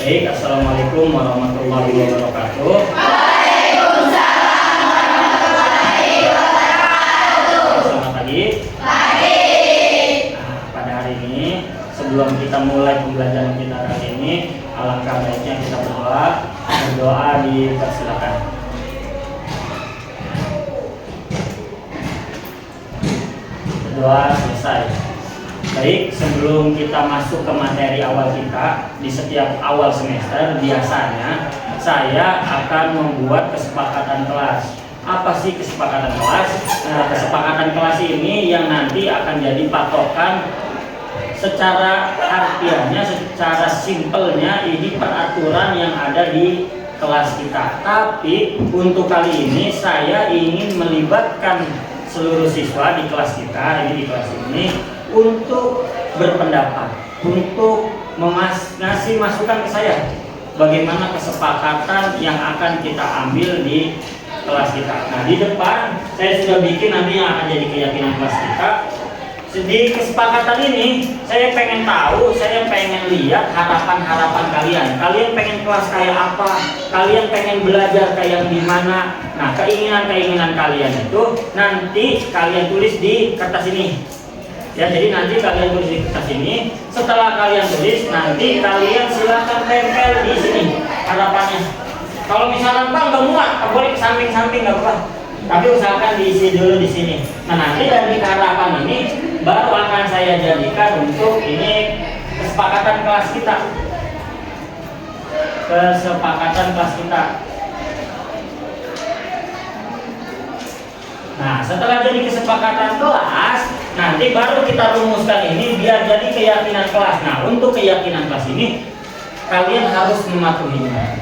Baik, assalamualaikum warahmatullahi wabarakatuh. Waalaikumsalam warahmatullahi wabarakatuh. Selamat pagi. Nah, pada hari ini, sebelum kita mulai pembelajaran kita hari ini, alangkah baiknya kita berdoa dipersilakan. Berdoa selesai. Baik, sebelum kita masuk ke materi awal kita, di setiap awal semester biasanya saya akan membuat kesepakatan kelas. Apa sih kesepakatan kelas? Nah, kesepakatan kelas ini yang nanti akan jadi patokan secara harfiahnya, secara simpelnya ini peraturan yang ada di kelas kita. Tapi untuk kali ini saya ingin melibatkan seluruh siswa di kelas kita, ini di kelas ini, untuk berpendapat, untuk ngasih masukan ke saya bagaimana kesepakatan yang akan kita ambil di kelas kita. Nah, di depan saya sudah bikin nanti yang akan jadi keyakinan kelas kita. Di kesepakatan ini saya pengen tahu, saya pengen lihat harapan-harapan kalian. Kalian pengen kelas kayak apa? Kalian pengen belajar kayak gimana? Nah, keinginan-keinginan kalian itu nanti kalian tulis di kertas ini. Ya, jadi nanti kalian tulis di kertas ini. Setelah kalian tulis, nanti kalian silakan tempel di sini harapannya. Kalau misalkan Pak nggak muat, boleh ke samping-samping nggak apa-apa. Tapi usahakan diisi dulu di sini. Nah, nanti dari harapan ini baru akan saya jadikan untuk ini kesepakatan kelas kita. Kesepakatan kelas kita. Nah, setelah jadi kesepakatan kelas, nanti baru kita rumuskan ini biar jadi keyakinan kelas. Nah, untuk keyakinan kelas ini kalian harus mematuhinya.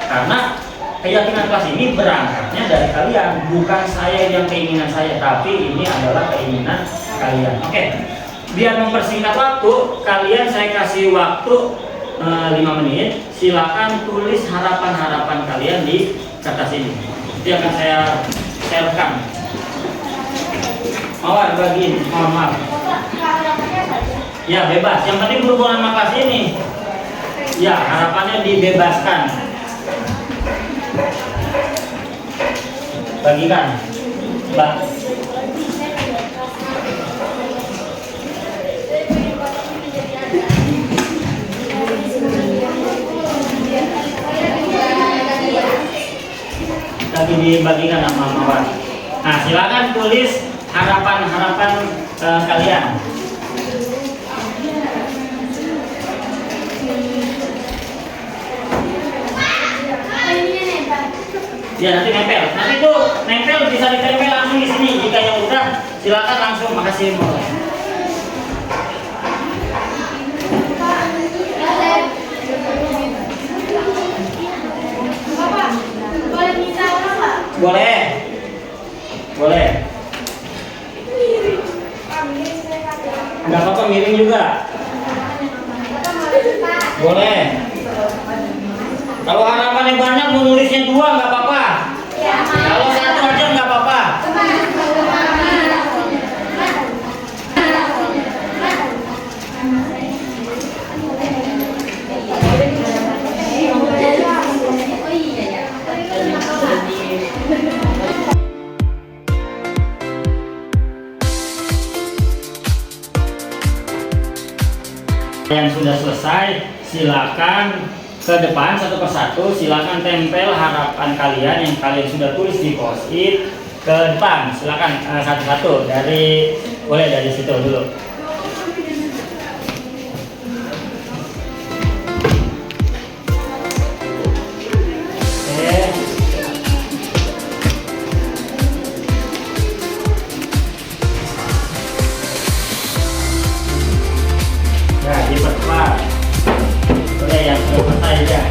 Karena keyakinan kelas ini berangkatnya dari kalian, bukan saya yang keinginan saya, tapi ini adalah keinginan kalian. Oke, biar mempersingkat waktu, kalian saya kasih waktu 5 menit. Silakan tulis harapan-harapan kalian di kertas ini. Itu akan saya share-kan. Mawar bagiin, mohon maaf. Ya, bebas. Yang penting berhubungan sama kelas ini. Ya, harapannya dibebaskan. Bagikan, Mbak. Lagi dibagikan sama Mawar. Nah, silakan tulis harapan-harapan kalian. Ya, nanti nempel. Nanti tuh nempel bisa ditempel langsung di sini. Jika yang udah, silakan langsung. Makasih. Boleh. Boleh. Enggak apa-apa, miring juga. Boleh. Kalau harapannya banyak, mau nulisnya 2 nggak apa-apa. Kalau 1 aja nggak apa-apa. Yang sudah selesai, silakan ke depan satu persatu, silakan tempel harapan kalian yang kalian sudah tulis di post-it ke depan. Silakan satu-satu, boleh dari situ dulu. Ya, dipercepat. Boleh yang sudah selesai aja.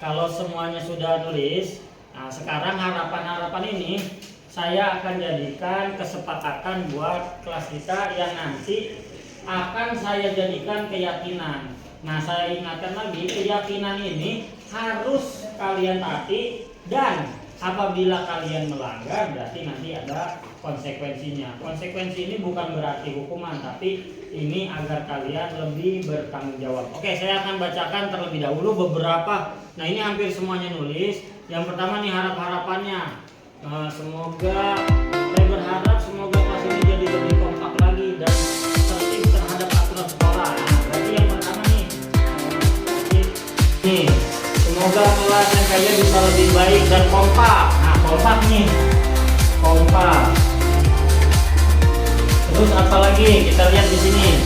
kalau semuanya sudah nulis, nah sekarang harapan-harapan ini saya akan jadikan kesepakatan buat kelas kita yang nanti akan saya jadikan keyakinan. Nah, saya ingatkan lagi, keyakinan ini harus kalian taati, dan apabila kalian melanggar berarti nanti ada konsekuensinya. Konsekuensi ini bukan berarti hukuman, tapi ini agar kalian lebih bertanggung jawab. Oke, saya akan bacakan terlebih dahulu beberapa. Nah, ini hampir semuanya nulis. Yang pertama nih harapannya. Semoga saya berharap semoga kelas ini jadi lebih kompak lagi dan tertib terhadap aturan sekolah. Nah, berarti yang pertama nih, semoga kelas yang kalian bisa lebih baik dan kompak. Nah, kompak nih, kompak. Terus apa lagi? Kita lihat di sini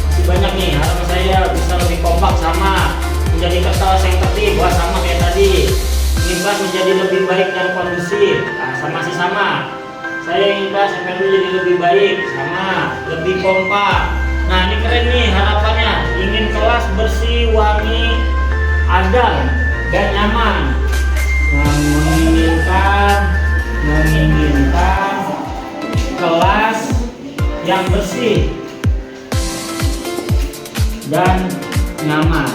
masih banyak nih. Harapan saya bisa lebih kompak sama menjadi kelas yang tertib. Wah, sama kayak tadi. Ingin kelas menjadi lebih baik dan kondusif. Nah, masih sama. Saya ingin kelas sampai jadi lebih baik, sama lebih kompak. Nah, ini keren nih harapannya. Ingin kelas bersih, wangi, adem dan nyaman. Menginginkan kelas yang bersih dan nyaman.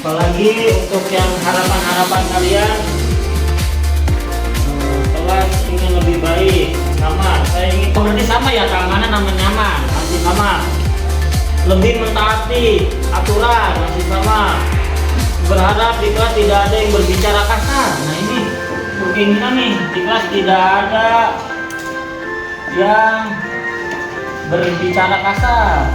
Apalagi untuk yang harapan-harapan kalian, kelas ingin lebih baik, sama. Saya ingin berarti sama ya, keamanan sama nyaman masih sama. Lebih mentaati aturan masih sama. Berharap di kelas tidak ada yang berbicara kasar. Nah, ini keinginan nih, di kelas tidak ada yang berbicara kasar.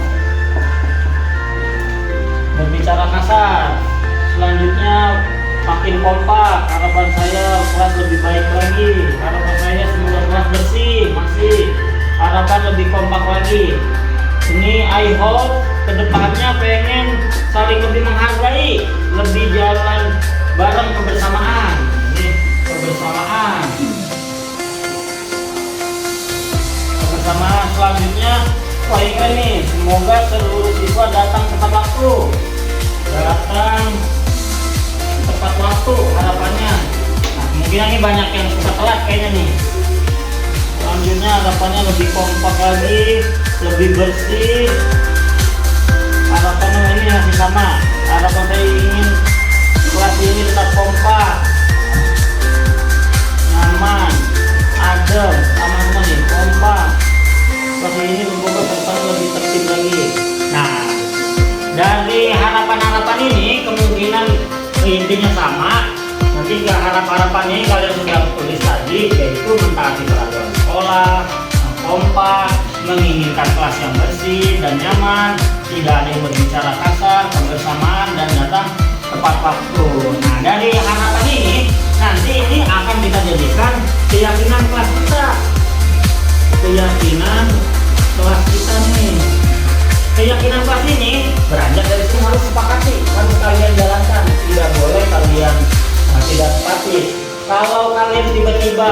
Selanjutnya makin kompak. Harapan saya kelas lebih baik lagi. Harapan saya semoga kelas bersih, masih. Harapan lebih kompak lagi. Ini I hope kedepannya pengen saling lebih menghargai, lebih jalan bareng kebersamaan. Ini kebersamaan. Selanjutnya, wah ini keren nih. Semoga seluruh siswa datang tepat waktu. Harapannya. Nah, kemungkinan ini banyak yang suka telat kayaknya nih. Selanjutnya harapannya lebih kompak lagi, lebih bersih. Harapannya ini masih sama. Harapan saya ingin kelas ini tetap kompak, nyaman, adem, sama semua nih, kompak. Kelas ini semoga kedepan lebih tertib lagi. Nah, dari harapan-harapan ini kemungkinan intinya sama. Nanti ke harapan-harapannya kalian sudah tulis tadi, yaitu mentaati peraturan sekolah, kompak, menginginkan kelas yang bersih dan nyaman, tidak ada yang berbicara kasar, kebersamaan, dan datang tepat waktu. Nah, dari harapan ini nanti ini akan kita jadikan keyakinan kelas kita. Keyakinan kelas kita nih. Keyakinan kelas ini beranjak dari sini harus sepakati, harus kalian jalankan, tidak boleh kalian tidak sepati. Kalau kalian tiba-tiba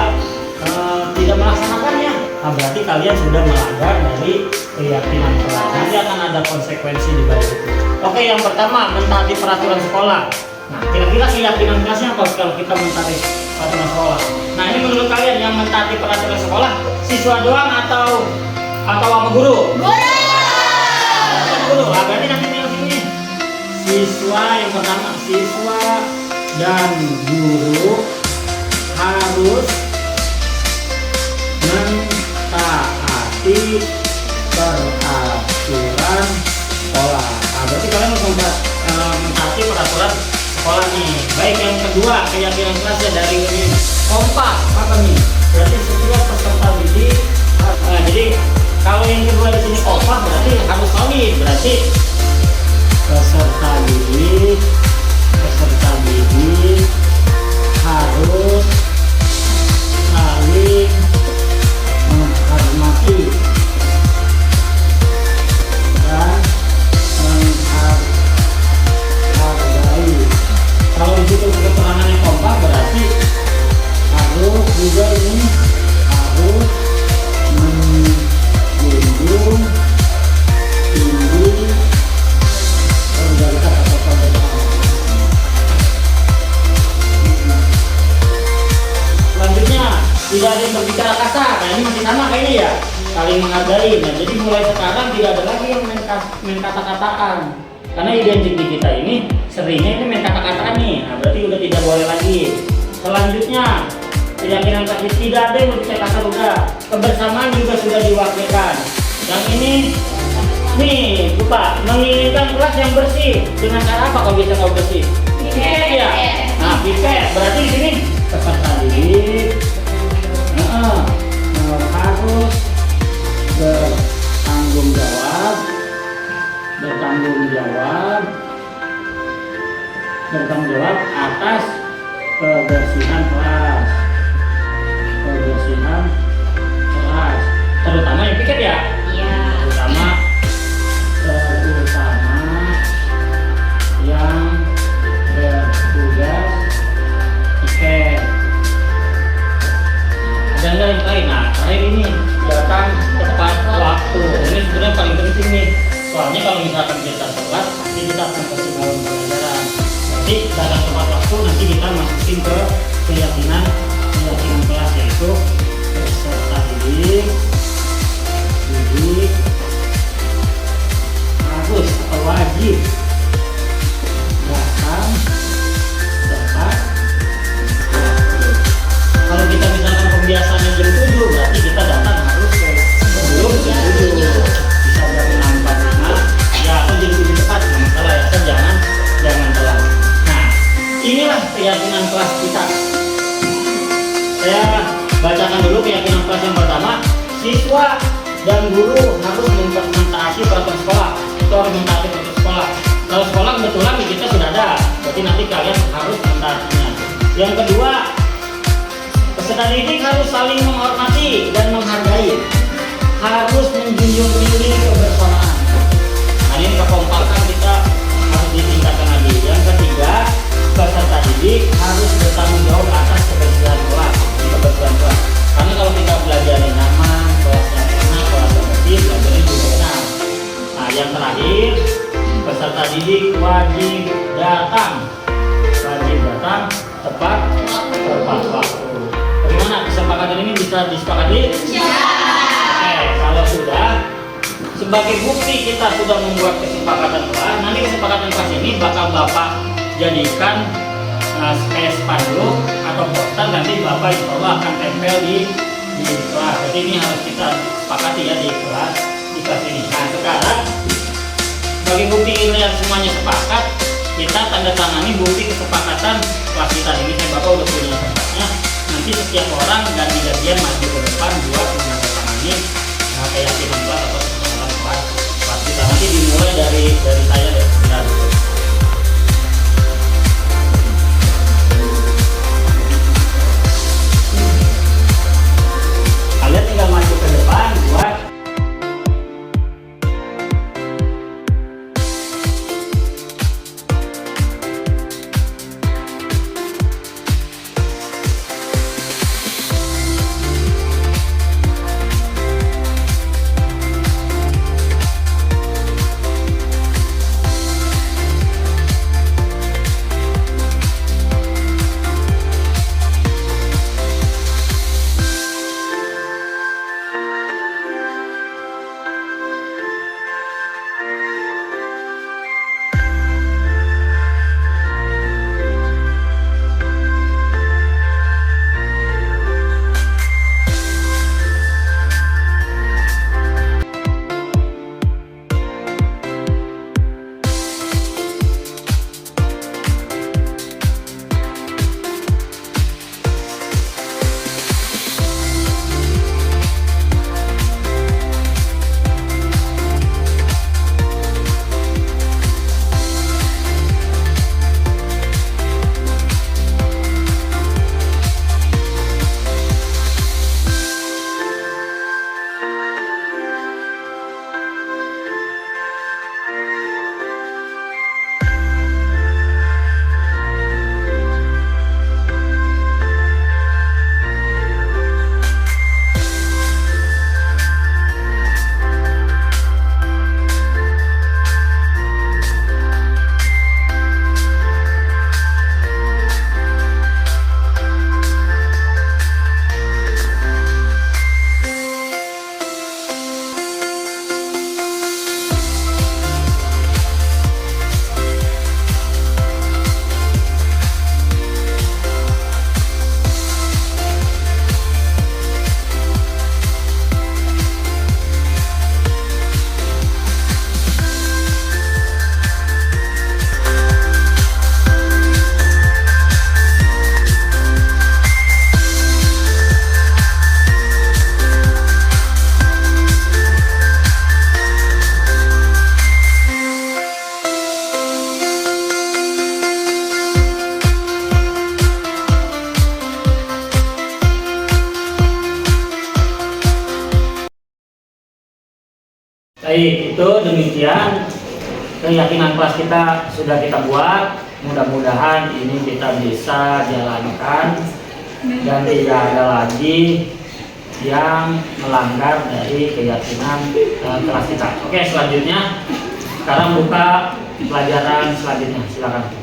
tidak melaksanakannya, nah berarti kalian sudah melanggar dari keyakinan kelas. Nanti akan ada konsekuensi di balik itu. Oke, yang pertama mentaati peraturan sekolah. Nah, kira-kira keyakinan kelasnya apa kalau kita mentaati peraturan sekolah? Nah, ini menurut kalian yang mentaati peraturan sekolah siswa doang atau sama guru? Guru. Nah, berarti nanti yang sini siswa, yang pertama siswa dan guru harus mentaati peraturan sekolah. Nah, berarti kalian harus mentaati peraturan sekolah nih. Baik, yang kedua keyakinan kelasnya dari ini kompak. Apa nih? Berarti setiap peserta didik. Nah, jadi kalau yang kedua di sini kompak berarti harus solid. Berarti peserta didik harus saling menghormati dan menghargai. Kalau di situ keterangan yang kompak berarti harus juga ini harus menjunjung tinggi ya, saling menghargai. Nah, jadi mulai sekarang tidak ada lagi yang main kata-kataan. Karena identik di kita ini seringnya itu main kata-kataan nih. Nah, berarti udah tidak boleh lagi. Selanjutnya, keyakinan pasti tidak ada yang berbicara kasar udah. Kebersamaan juga sudah diwakilkan. Yang ini nih, lupa menginginkan kelas yang bersih. Dengan cara apa kalau bisa kalau bersih? Pipet ya. Nah, pipet berarti di sini peserta didik harus bertanggung jawab atas kebersihan kelas, terutama yang piket ya. Iya. Terutama yang bertugas piket. Ada nggak yang lain? Nah, terakhir ini datang tepat waktu. Ini sebenarnya paling penting nih. Soalnya kalau misalkan kita telat, pasti kita akan ketinggalan pelajaran. Jadi datang tepat waktu nanti kita masukin ke keyakinan kelas, yaitu peserta didik harus atau wajib datang tepat. Kalau kita misalkan pembiasaannya jam 7, berarti kita datang harus sebelum jam 7. Bisa jam 6.45 ya, atau jam 7 tepat, nggak masalah ya, jangan telat. Nah, inilah keyakinan kelas kita. Saya bacakan dulu keyakinan kelas yang pertama. Siswa dan guru harus mentaati peraturan sekolah. Itu harus mentaati peraturan sekolah. Kalau sekolah kebetulan di kita sudah ada, berarti nanti kalian harus mentaatinya. Yang kedua, peserta didik harus saling menghormati dan menghargai, harus menjunjung tinggi kebersamaan. Nah, ini kekompakan kita harus ditingkatkan lagi. Yang ketiga, peserta didik harus bertanggung jawab atas kebersihan kelas. Karena kalau kita belajar yang nyaman, kelasnya enak, kelasnya bersih, belajarnya juga enak. Nah, yang terakhir, peserta didik wajib datang tepat waktu. Bagaimana kesepakatan ini bisa disepakati? Ya. Oke, kalau sudah, sebagai bukti kita sudah membuat kesepakatan kelas. Nanti kesepakatan kelas ini bakal Bapak jadikan kayak spanduk atau poster, nanti Bapak insya Allah akan tempel di kelas. Jadi ini harus kita sepakati ya di kelas ini. Nah, sekarang sebagai bukti kalian semuanya sepakat, kita tanda tangani bukti kesepakatan kelas kita ini. Bapak udah punya kertasnya. Nanti setiap orang ganti-gantian maju ke depan buat menandatangani keyakinan kelas atau kesepakatan kelas kita. Nanti dimulai dari saya dan sebentar. Kalian tinggal maju ke depan buat Baik, itu demikian keyakinan kelas kita sudah kita buat. Mudah-mudahan ini kita bisa jalankan dan tidak ada lagi yang melanggar dari keyakinan kelas kita. Oke, selanjutnya sekarang buka pelajaran selanjutnya, silakan.